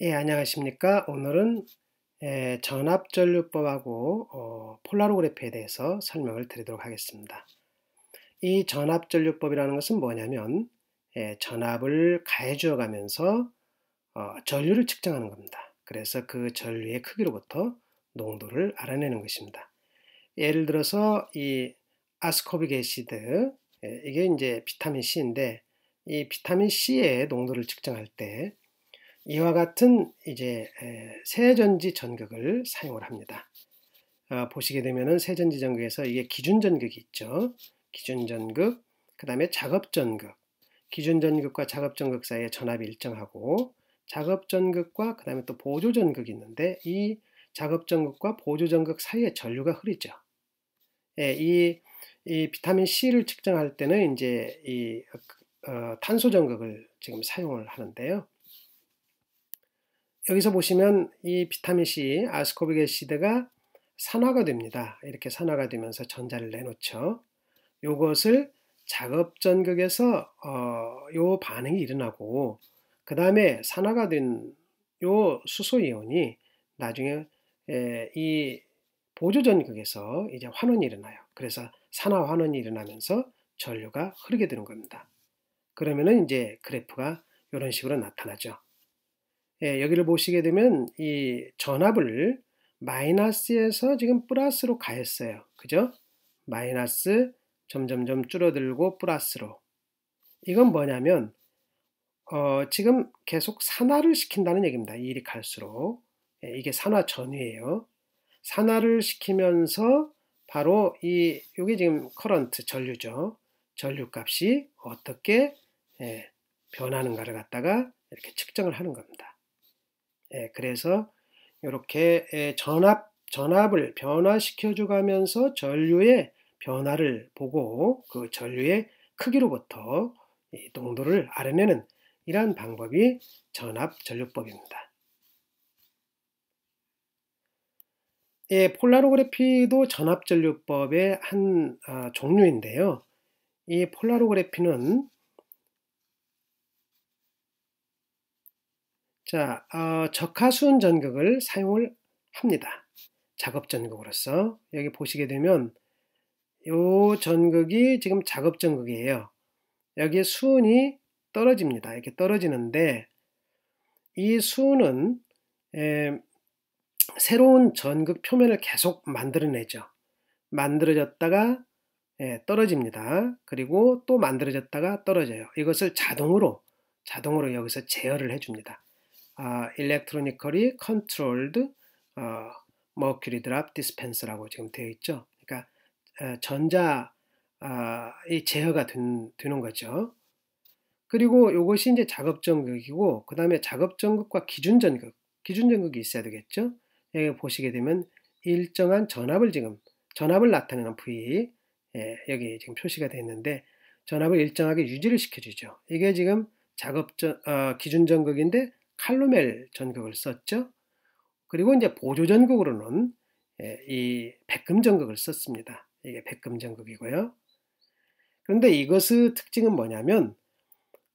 예, 안녕하십니까. 오늘은 전압전류법하고 폴라로그래피에 대해서 설명을 드리도록 하겠습니다. 이 전압전류법이라는 것은 뭐냐면 전압을 가해 주어 가면서 전류를 측정하는 겁니다. 그래서 그 전류의 크기로부터 농도를 알아내는 것입니다. 예를 들어서 이 아스코빅 애시드, 이게 이제 비타민 C인데, 이 비타민 C의 농도를 측정할 때 이와 같은 이제 세전지 전극을 사용을 합니다. 보시게 되면은 세전지 전극에서 이게 기준 전극이 있죠. 기준 전극, 그 다음에 작업 전극. 기준 전극과 작업 전극 사이에 전압이 일정하고, 작업 전극과 그 다음에 또 보조 전극이 있는데, 이 작업 전극과 보조 전극 사이에 전류가 흐르죠. 예, 이 비타민 C를 측정할 때는 이제 이 탄소 전극을 지금 사용을 하는데요. 여기서 보시면 이 비타민 C, 아스코빅 애시드가 산화가 됩니다. 이렇게 산화가 되면서 전자를 내놓죠. 요것을 작업 전극에서 요 반응이 일어나고, 그 다음에 산화가 된 요 수소 이온이 나중에 이 보조 전극에서 이제 환원이 일어나요. 그래서 산화 환원이 일어나면서 전류가 흐르게 되는 겁니다. 그러면은 이제 그래프가 이런 식으로 나타나죠. 예, 여기를 보시게 되면 이 전압을 마이너스에서 지금 플러스로 가했어요. 그죠? 마이너스 점점점 줄어들고 플러스로. 이건 뭐냐면 지금 계속 산화를 시킨다는 얘기입니다. 이 일이 갈수록. 예, 이게 산화 전위예요. 산화를 시키면서 바로 이게 지금 커런트 전류죠. 전류 값이 어떻게 변하는가를 갖다가 이렇게 측정을 하는 겁니다. 그래서 이렇게 전압을 변화시켜 주가면서 전류의 변화를 보고 그 전류의 크기로부터 이 농도를 알아내는 이러한 방법이 전압전류법입니다. 폴라로그래피도 전압전류법의 한 종류인데요. 이 폴라로그래피는 적하수은 전극을 사용을 합니다. 작업 전극으로서 여기 보시게 되면 이 전극이 지금 작업 전극이에요. 여기에 수은이 떨어집니다. 이렇게 떨어지는데 이 수은은 새로운 전극 표면을 계속 만들어내죠. 만들어졌다가 떨어집니다. 그리고 또 만들어졌다가 떨어져요. 이것을 자동으로 여기서 제어를 해줍니다. Electronically Controlled Mercury Drop Dispenser라고 지금 되어 있죠. 그러니까 이 제어가 되는 거죠. 그리고 이것이 이제 작업전극이고, 그 다음에 작업전극과 기준전극이 있어야 되겠죠. 여기 보시게 되면 일정한 전압을 나타내는 부위, 여기 지금 표시가 되어 있는데, 전압을 일정하게 유지를 시켜주죠. 이게 지금 기준전극인데 칼로멜 전극을 썼죠. 그리고 이제 보조전극으로는 이 백금전극을 썼습니다. 이게 백금전극이고요. 그런데 이것의 특징은 뭐냐면,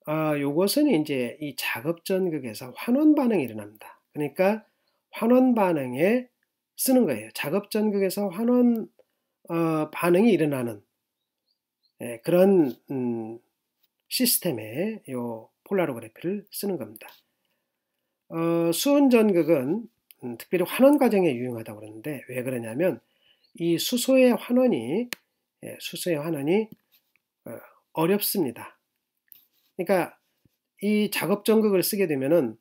요것은 이제 이 작업전극에서 환원 반응이 일어납니다. 그러니까 환원 반응에 쓰는 거예요. 작업전극에서 환원 반응이 일어나는 그런 시스템의 요 폴라로그래피를 쓰는 겁니다. 수은전극은 특별히 환원 과정에 유용하다고 그러는데, 왜 그러냐면 이 수소의 환원이 어렵습니다. 그러니까 이 작업전극을 쓰게 되면은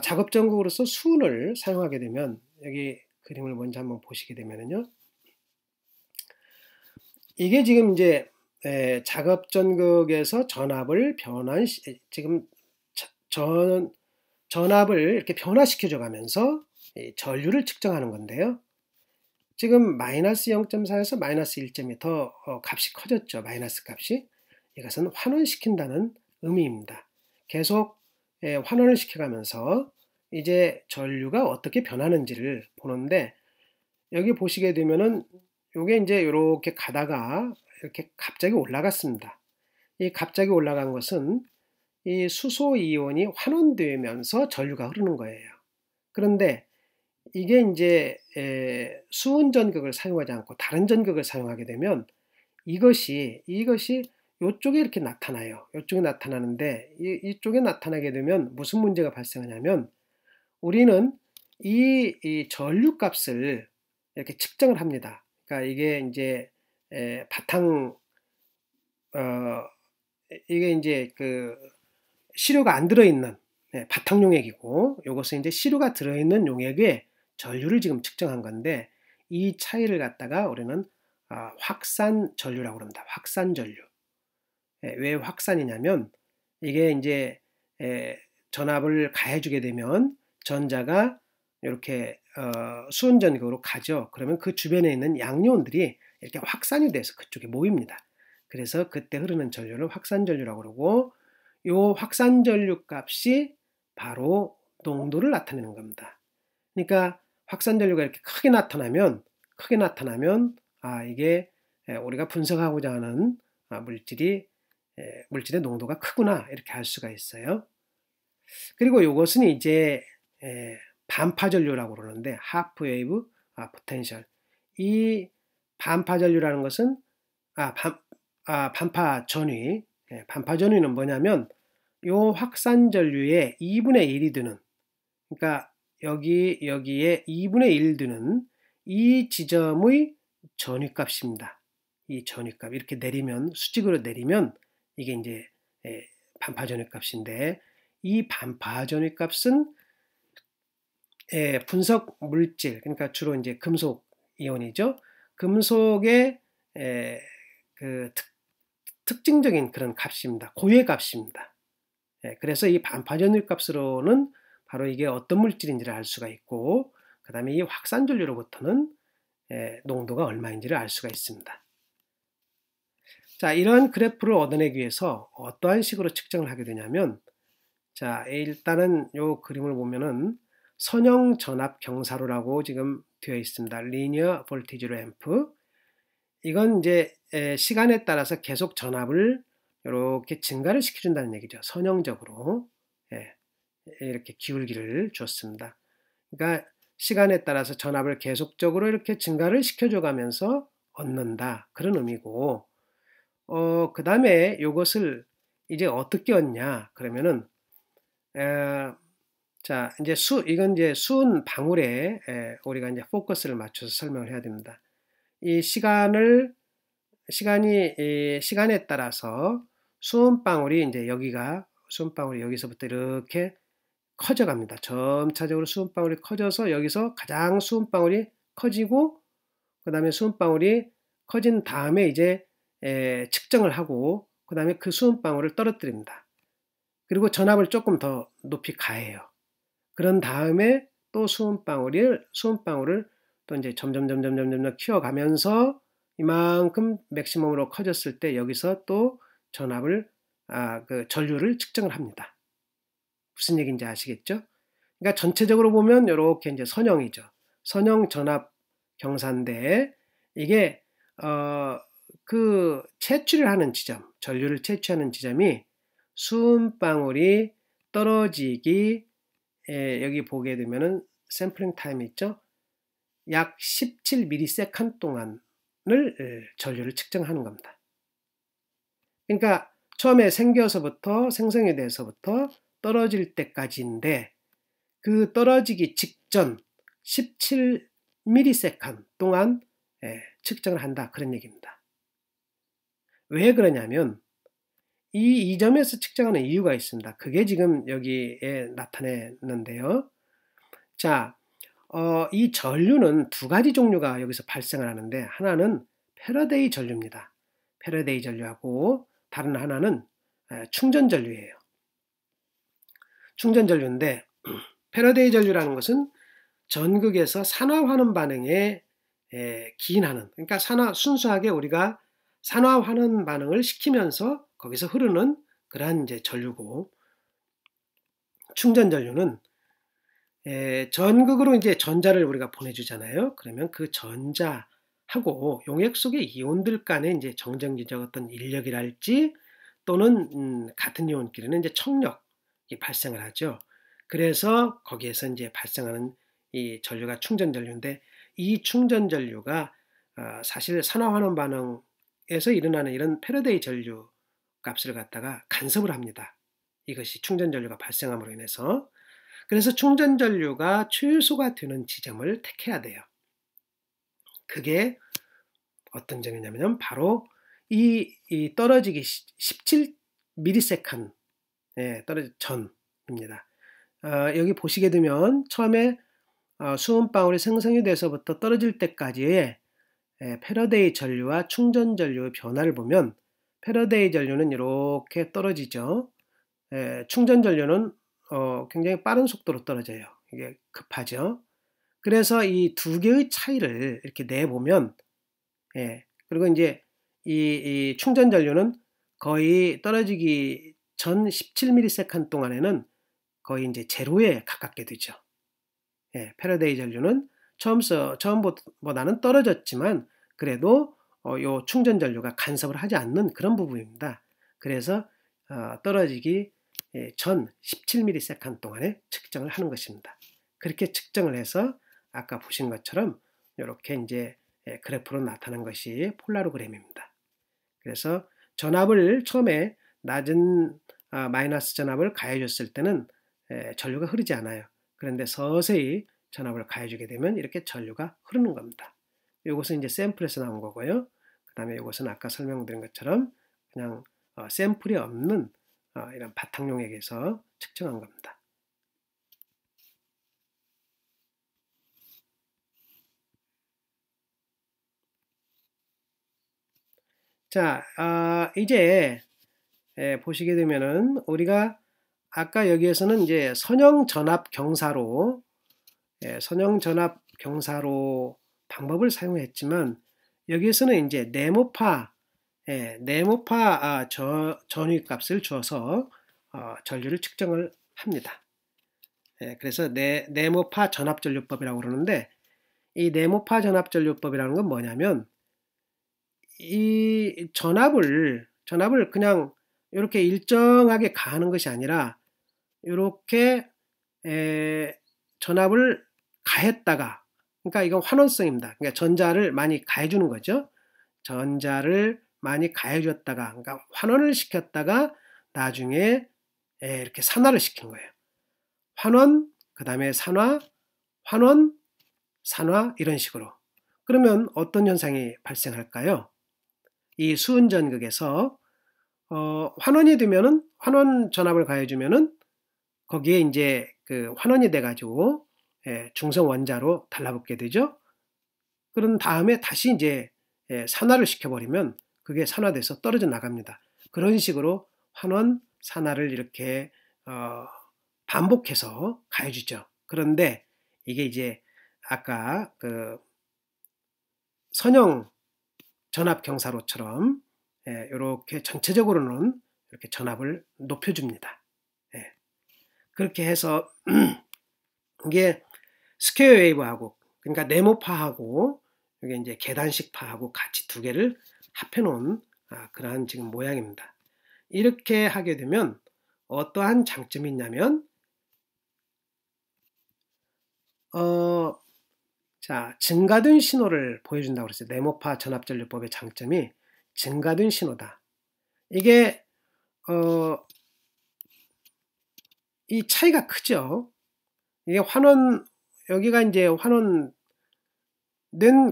작업전극으로서 수은을 사용하게 되면, 여기 그림을 먼저 한번 보시게 되면은요, 이게 지금 이제 작업전극에서 전압을 이렇게 변화시켜줘 가면서 전류를 측정하는 건데요. 지금 마이너스 0.4에서 마이너스 1.2 더 값이 커졌죠. 마이너스 값이. 이것은 환원시킨다는 의미입니다. 계속 환원을 시켜가면서 이제 전류가 어떻게 변하는지를 보는데, 여기 보시게 되면은 요게 이제 이렇게 가다가 이렇게 갑자기 올라갔습니다. 이 갑자기 올라간 것은 이 수소 이온이 환원되면서 전류가 흐르는 거예요. 그런데 이게 이제 수은 전극을 사용하지 않고 다른 전극을 사용하게 되면 이것이 요쪽에 이렇게 나타나요. 요쪽에 나타나는데 이쪽에 나타나게 되면 무슨 문제가 발생하냐면 우리는 이 전류 값을 이렇게 측정을 합니다. 그러니까 이게 이제 바탕 이게 이제 그 시료가 안 들어있는 바탕 용액이고 이것은 이제 시료가 들어있는 용액에 전류를 지금 측정한 건데 이 차이를 갖다가 우리는 확산 전류라고 합니다. 확산 전류. 왜 확산이냐면 이게 이제 전압을 가해주게 되면 전자가 이렇게 수은 전극으로 가죠. 그러면 그 주변에 있는 양이온들이 이렇게 확산이 돼서 그쪽에 모입니다. 그래서 그때 흐르는 전류를 확산 전류라고 그러고 이 확산 전류 값이 바로 농도를 나타내는 겁니다. 그러니까 확산 전류가 이렇게 크게 나타나면 이게 우리가 분석하고자 하는 물질의 농도가 크구나 이렇게 알 수가 있어요. 그리고 이것은 이제 반파 전류라고 그러는데 하프 웨이브 포텐셜. 이 반파 전류라는 것은 반파 전위. 반파 전위는 뭐냐면 요 확산 전류의 2분의 1이 드는, 그러니까 여기에 2분의 1 드는 이 지점의 전위값입니다. 이 전위값 이렇게 내리면 수직으로 내리면 이게 이제 반파 전위값인데 이 반파 전위값은 분석 물질, 그러니까 주로 이제 금속 이온이죠. 금속의 그 특징적인 그런 값입니다. 고유의 값입니다. 그래서 이 반파 전위값으로는 바로 이게 어떤 물질인지를 알 수가 있고, 그 다음에 이 확산 전류로부터는 농도가 얼마인지를 알 수가 있습니다. 자, 이런 그래프를 얻어내기 위해서 어떠한 식으로 측정을 하게 되냐면, 자, 일단은 이 그림을 보면은 선형 전압 경사로라고 지금 되어 있습니다. Linear Voltage Ramp. 이건 이제 시간에 따라서 계속 전압을 이렇게 증가를 시켜준다는 얘기죠. 선형적으로 이렇게 기울기를 줬습니다. 그러니까 시간에 따라서 전압을 계속적으로 이렇게 증가를 시켜줘가면서 얻는다 그런 의미고, 그 다음에 이것을 이제 어떻게 얻냐 그러면은 자, 이제 이건 이제 수은 방울에 우리가 이제 포커스를 맞춰서 설명을 해야 됩니다. 이 시간에 따라서 수은 방울이 이제 수은 방울이 여기서부터 이렇게 커져갑니다. 점차적으로 수은 방울이 커져서 여기서 가장 수은 방울이 커지고, 그 다음에 수은 방울이 커진 다음에 이제 측정을 하고, 그 다음에 그 수은 방울을 떨어뜨립니다. 그리고 전압을 조금 더 높이 가해요. 그런 다음에 또 수은 방울을 또 이제 점점 키워가면서 이만큼 맥시멈으로 커졌을 때 여기서 또 전압을 그 전류를 측정을 합니다. 무슨 얘기인지 아시겠죠? 그러니까 전체적으로 보면 이렇게 이제 선형이죠. 선형 전압 경사인데 이게 그 채취를 하는 지점, 전류를 채취하는 지점이 수은 방울이 떨어지기 여기 보게 되면은 샘플링 타임이 있죠. 약 17ms 동안을 전류를 측정하는 겁니다. 그러니까 처음에 생성이 돼서부터 떨어질 때까지인데 그 떨어지기 직전 17ms 동안 측정을 한다 그런 얘기입니다. 왜 그러냐면 이 점에서 측정하는 이유가 있습니다. 그게 지금 여기에 나타내는데요. 자, 이 전류는 두 가지 종류가 여기서 발생을 하는데 하나는 패러데이 전류입니다. 패러데이 전류하고 다른 하나는 충전 전류예요. 충전 전류인데 패러데이 전류라는 것은 전극에서 산화 환원 반응에 기인하는, 그러니까 순수하게 우리가 산화 환원 반응을 시키면서 거기서 흐르는 그러한 이제 전류고, 충전 전류는 전극으로 이제 전자를 우리가 보내주잖아요. 그러면 그 전자하고 용액 속의 이온들 간의 이제 정전기적 어떤 인력이랄지 또는 같은 이온끼리는 이제 청력이 발생을 하죠. 그래서 거기에서 이제 발생하는 이 전류가 충전 전류인데, 이 충전 전류가 사실 산화환원 반응에서 일어나는 이런 패러데이 전류 값을 갖다가 간섭을 합니다. 이것이 충전 전류가 발생함으로 인해서. 그래서 충전 전류가 최소가 되는 지점을 택해야 돼요. 그게 어떤 점이냐면 바로 이 떨어지기 17ms 떨어지 전입니다. 여기 보시게 되면 처음에 수은방울이 생성이 돼서부터 떨어질 때까지의 패러데이 전류와 충전 전류의 변화를 보면, 패러데이 전류는 이렇게 떨어지죠. 충전 전류는 굉장히 빠른 속도로 떨어져요. 이게 급하죠. 그래서 이 두 개의 차이를 이렇게 내보면, 그리고 이제 이 충전 전류는 거의 떨어지기 전 17ms 동안에는 거의 이제 제로에 가깝게 되죠. 패러데이 전류는 처음보다는 떨어졌지만 그래도 요 충전 전류가 간섭을 하지 않는 그런 부분입니다. 그래서 떨어지기 전 17ms 동안에 측정을 하는 것입니다. 그렇게 측정을 해서 아까 보신 것처럼 이렇게 이제 그래프로 나타난 것이 폴라로그램입니다. 그래서 전압을 처음에 낮은 마이너스 전압을 가해줬을 때는 전류가 흐르지 않아요. 그런데 서서히 전압을 가해주게 되면 이렇게 전류가 흐르는 겁니다. 이것은 이제 샘플에서 나온 거고요. 그 다음에 이것은 아까 설명드린 것처럼 그냥 샘플이 없는 이런 바탕용액에서 측정한 겁니다. 자, 이제 보시게 되면은 우리가 아까 여기에서는 이제 선형 전압 경사로 방법을 사용했지만, 여기에서는 이제 네모파 전위 값을 주어서 전류를 측정을 합니다. 그래서 네모파 전압전류법이라고 그러는데, 이 네모파 전압전류법이라는 건 뭐냐면, 이 전압을 그냥 이렇게 일정하게 가하는 것이 아니라 이렇게 전압을 가했다가, 그러니까 이건 환원성입니다. 그러니까 전자를 많이 가해주는 거죠. 전자를 많이 가해줬다가, 그러니까 환원을 시켰다가 나중에 이렇게 산화를 시킨 거예요. 환원, 그 다음에 산화, 환원, 산화, 이런 식으로. 그러면 어떤 현상이 발생할까요? 이 수은전극에서 환원이 되면은, 환원 전압을 가해주면은 거기에 이제 그 환원이 돼가지고 중성 원자로 달라붙게 되죠. 그런 다음에 다시 이제 산화를 시켜버리면 그게 산화돼서 떨어져 나갑니다. 그런 식으로 환원, 산화를 이렇게 반복해서 가해주죠. 그런데 이게 이제 아까 그 선형 전압 경사로처럼 이렇게 전체적으로는 이렇게 전압을 높여줍니다. 그렇게 해서 이게 스퀘어 웨이브하고, 그러니까 네모파하고 이게 이제 계단식파하고 같이 두 개를 합해 놓은 그러한 지금 모양입니다. 이렇게 하게 되면 어떠한 장점이 있냐면, 자, 증가된 신호를 보여준다고 그랬어요. 네모파 전압전류법의 장점이 증가된 신호다. 이게 이 차이가 크죠. 이게 여기가 이제 환원된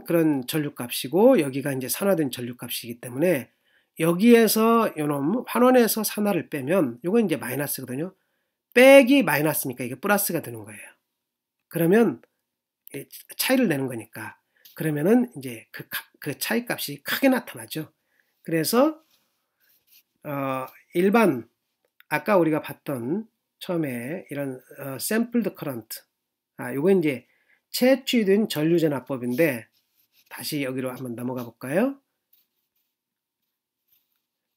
그런 전류값이고 여기가 이제 산화된 전류값이기 때문에, 여기에서 요놈 환원에서 산화를 빼면 요건 이제 마이너스거든요. 빼기 마이너스니까 이게 플러스가 되는 거예요. 그러면 차이를 내는 거니까, 그러면은 이제 그 차이 값이 크게 나타나죠. 그래서 일반 아까 우리가 봤던 처음에 이런 샘플드 커런트, 요건 이제 채취된 전류전압법인데, 다시 여기로 한번 넘어가 볼까요?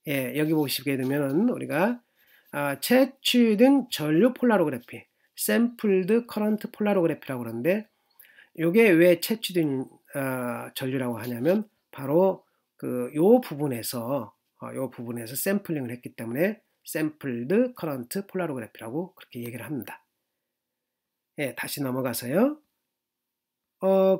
여기 보시게 되면은 우리가 채취된 전류 폴라로그래피, 샘플드 커런트 폴라로그래피라고 그러는데, 요게 왜 채취된 전류라고 하냐면 바로 요 부분에서 이 부분에서 샘플링을 했기 때문에 샘플드 커런트 폴라로그래피라고 그렇게 얘기를 합니다. 예, 다시 넘어가서요.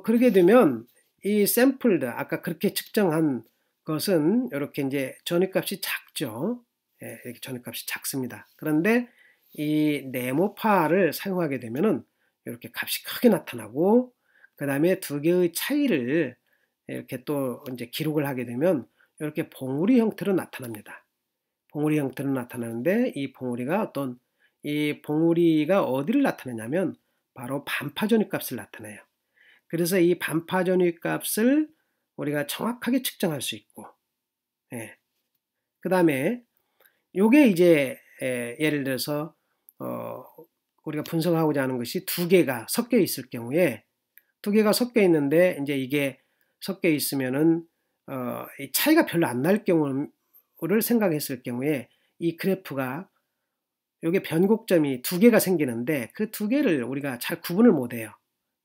그러게 되면 이 샘플드 아까 그렇게 측정한 것은 이렇게 이제 전위값이 작죠. 예, 이렇게 전위값이 작습니다. 그런데 이 네모파를 사용하게 되면은 이렇게 값이 크게 나타나고, 그 다음에 두 개의 차이를 이렇게 또 이제 기록을 하게 되면 이렇게 봉우리 형태로 나타납니다. 봉우리 형태로 나타나는데 이 봉우리가 어디를 나타내냐면 바로 반파 전위값을 나타내요. 그래서 이 반파 전위값을 우리가 정확하게 측정할 수 있고, 예. 그 다음에 요게 이제 예를 들어서 우리가 분석하고자 하는 것이 두 개가 섞여 있을 경우에, 두 개가 섞여 있는데 이제 이게 섞여 있으면은 이 차이가 별로 안 날 경우를 생각했을 경우에 이 그래프가 요게 변곡점이 두 개가 생기는데 그 두 개를 우리가 잘 구분을 못 해요.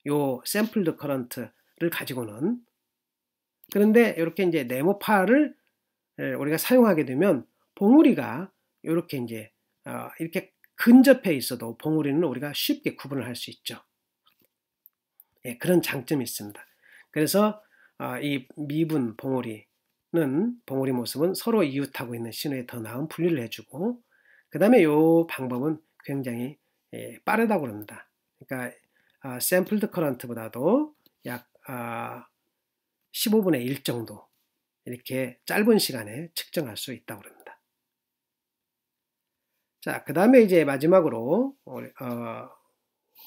요 샘플드 커런트를 가지고는. 그런데 이렇게 이제 네모파를 우리가 사용하게 되면 봉우리가 이렇게 이제 이렇게 근접해 있어도 봉우리는 우리가 쉽게 구분을 할 수 있죠. 예, 그런 장점이 있습니다. 그래서 이 미분 봉우리 모습은 서로 이웃하고 있는 신호에 더 나은 분리를 해주고, 그 다음에 이 방법은 굉장히 빠르다고 합니다. 그러니까 샘플드 커런트보다도 약 15분의 1 정도 이렇게 짧은 시간에 측정할 수 있다고 합니다. 자, 그 다음에 이제 마지막으로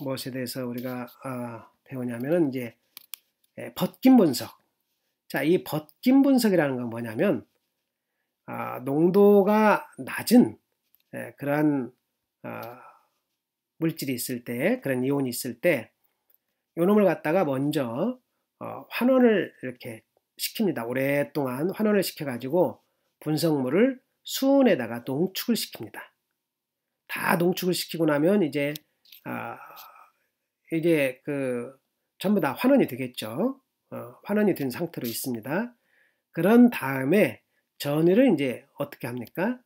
무엇에 대해서 우리가 배우냐면은 이제 벗김 분석. 자, 이 벗김 분석이라는 건 뭐냐면 농도가 낮은 그러한 물질이 있을 때, 그런 이온이 있을 때 요놈을 갖다가 먼저 환원을 이렇게 시킵니다. 오랫동안 환원을 시켜가지고 분석물을 수온에다가 농축을 시킵니다. 다 농축을 시키고 나면 이제 전부 다 환원이 되겠죠. 환원이 된 상태로 있습니다. 그런 다음에 전위를 이제 어떻게 합니까?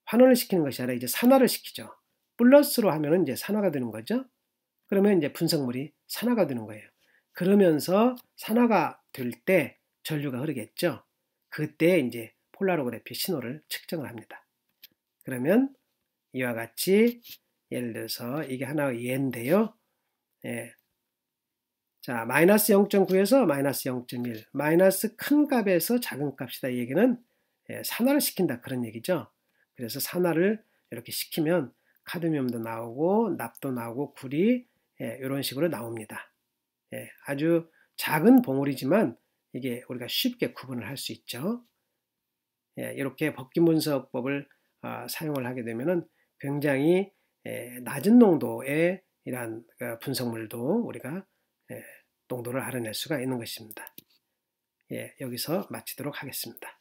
환원을 시키는 것이 아니라 이제 산화를 시키죠. 플러스로 하면은 이제 산화가 되는 거죠. 그러면 이제 분석물이 산화가 되는 거예요. 그러면서 산화가 될 때 전류가 흐르겠죠. 그때 이제 폴라로그래피 신호를 측정을 합니다. 그러면 이와 같이 예를 들어서 이게 하나의 예인데요. 예. 자, 마이너스 0.9에서 마이너스 0.1, 마이너스 큰 값에서 작은 값이다. 이 얘기는 산화를 시킨다 그런 얘기죠. 그래서 산화를 이렇게 시키면 카드뮴도 나오고 납도 나오고 구리 이런 식으로 나옵니다. 아주 작은 봉우리지만 이게 우리가 쉽게 구분을 할 수 있죠. 이렇게 벗김 분석법을 사용을 하게 되면은 굉장히 낮은 농도의 이러한 분석물도 우리가 농도를 알아낼 수가 있는 것입니다. 여기서 마치도록 하겠습니다.